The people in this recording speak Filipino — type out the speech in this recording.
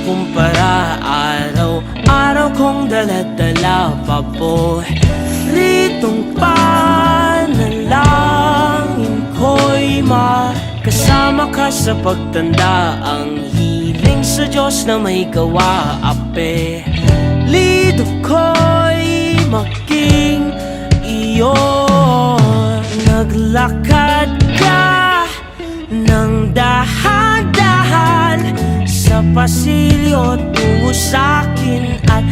Kumpara araw-araw kong dala-dala paboritong panalangin ko'y makasama ka sa pagtanda. Ang hiling sa Diyos na may gawa, apelido ko'y maging iyo. Naglakad ka ng dahan-dahan sa pasilyo tungo sa'kin at